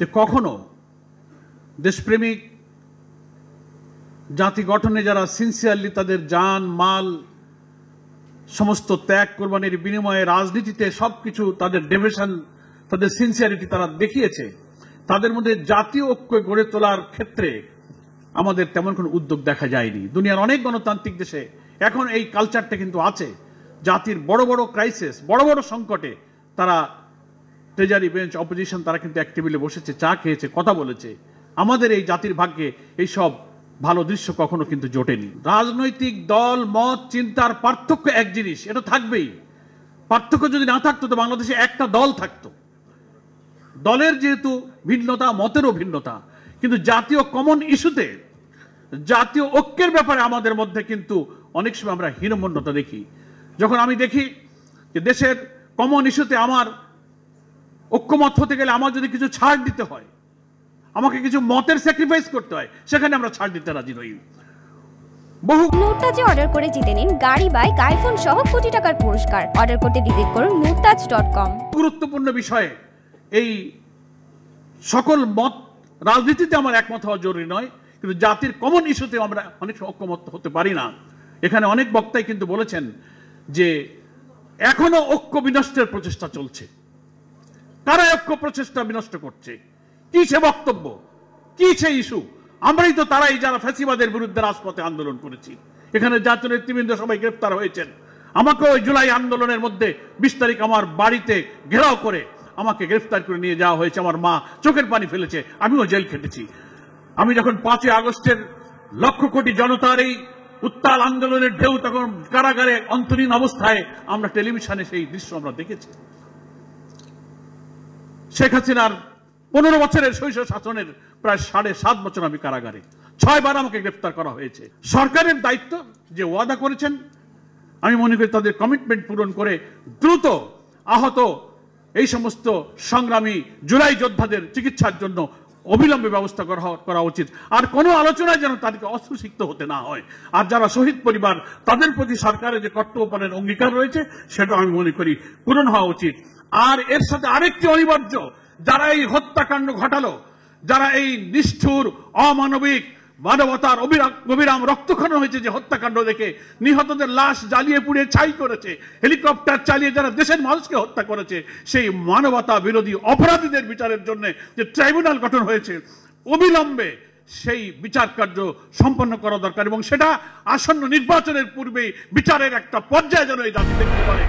যে কখনো দেশপ্রেমিক জাতি গঠনে যারা সিনসিয়ারলি তাদের জান মাল সমস্ত ত্যাগ কোরবানির বিনিময়ে রাজনীতিতে সবকিছু তাদের ডেভোশন তাদের সিনসিয়ারিটি তারা দেখিয়েছে, তাদের মধ্যে জাতীয় ঐক্য গড়ে তোলার ক্ষেত্রে আমাদের তেমন কোনো উদ্যোগ দেখা যায়নি। দুনিয়ার অনেক গণতান্ত্রিক দেশে এখন এই কালচারটা কিন্তু আছে। জাতির বড় বড় ক্রাইসিস, বড় বড় সংকটে তারা ট্রেজারি বেঞ্চ অপোজিশন তারা কিন্তু এক টেবিলে বসেছে, চা খেয়েছে, কথা বলেছে। আমাদের এই জাতির ভাগ্যে এইসব ভালো দৃশ্য কখনো কিন্তু জোটেনি। রাজনৈতিক দল মত চিন্তার পার্থক্য এক জিনিস, এটা থাকবেই। পার্থক্য যদি না থাকতো তো বাংলাদেশে একটা দল থাকতো। দলের যেহেতু ভিন্নতা, মতেরও ভিন্নতা, কিন্তু জাতীয় কমন ইস্যুতে জাতীয় ঐক্যের ব্যাপারে আমাদের মধ্যে কিন্তু অনেক সময় আমরা হীনমন্যতা দেখি। যখন আমি দেখি যে দেশের কমন ইস্যুতে আমার ঐক্যমত হতে গেলে আমার যদি কিছু ছাড় দিতে হয়, আমাকে কিছু মতের স্যাক্রিফাইস করতে হয়, সেখানে আমরা ছাড় দিতে রাজি নই। বহু নুরতাজে অর্ডার করে জিতে নিন গাড়ি, বাইক, আইফোন সহ কোটি টাকার পুরস্কার। অর্ডার করতে ভিজিট করুন nurtaj.com। গুরুত্বপূর্ণ বিষয়ে এই সকল মত রাজনীতিতে আমার একমত হওয়া জরুরি নয়, কিন্তু জাতির কমন ইস্যুতে আমরা অনেক ঐক্যমত হতে পারি না। এখানে অনেক বক্তাই কিন্তু বলেছেন যে এখনো ঐক্য বিনষ্টের প্রচেষ্টা চলছে। কারা ঐক্য প্রচেষ্টা বিনষ্ট করছে? কি সে বক্তব্য, কি সে ইস্যু? আমরাই তো তারাই যারা ফ্যাসিবাদের বিরুদ্ধে রাজপথে আন্দোলন করেছি। এখানে জাতীয় নেতৃবৃন্দ সবাই গ্রেফতার হয়েছেন। আমাকে ওই জুলাই আন্দোলনের মধ্যে 20 তারিখ আমার বাড়িতে ঘেরাও করে আমাকে গ্রেফতার করে নিয়ে যাওয়া হয়েছে। আমার মা চোখের পানি ফেলেছে, আমিও জেল খেটেছি। আমি যখন 5 আগস্টের লক্ষ কোটি জনতার এই উত্তাল আন্দোলনের ঢেউ, তখন কারাগারে অন্তরীণ অবস্থায় আমরা টেলিভিশনে সেই দৃশ্য আমরা দেখেছি। শেখ হাসিনার 15 বছরের শৈশব শাসনের প্রায় 7.5 বছর আমি কারাগারে, 6 বার আমাকে গ্রেফতার করা হয়েছে। সরকারের দায়িত্ব যে ওয়াদা করেছেন, আমি মনে করি তাদের কমিটমেন্ট পূরণ করে দ্রুত আহত এই সমস্ত সংগ্রামী জুলাই যোদ্ধাদের চিকিৎসার জন্য অবিলম্বে ব্যবস্থা করা উচিত। আর কোনো আলোচনায় যেন তাদেরকে অস্ত্রসিক্ত হতে না হয়। আর যারা শহীদ পরিবার, তাদের প্রতি সরকারের যে কর্তব্যপালনের অঙ্গীকার রয়েছে, সেটা আমি মনে করি পূরণ হওয়া উচিত। আর এর সাথে আরেকটি অনিবার্য, যারা এই হত্যাকাণ্ড ঘটালো, যারা এই নিষ্ঠুর অমানবিক মানবতার অবিরাম রক্তক্ষরণ হয়েছে যে হত্যাকাণ্ড দেখে, নিহতদের লাশ জ্বালিয়ে পুড়িয়ে ছাই করেছে, হেলিকপ্টার চালিয়ে যারা দেশের মানুষকে হত্যা করেছে, সেই মানবতা বিরোধী অপরাধীদের বিচারের জন্য যে ট্রাইব্যুনাল গঠন হয়েছে, অবিলম্বে সেই বিচার কার্য সম্পন্ন করা দরকার এবং সেটা আসন্ন নির্বাচনের পূর্বেই বিচারের একটা পর্যায়ে যেন এই জাতি দেখতে পারে।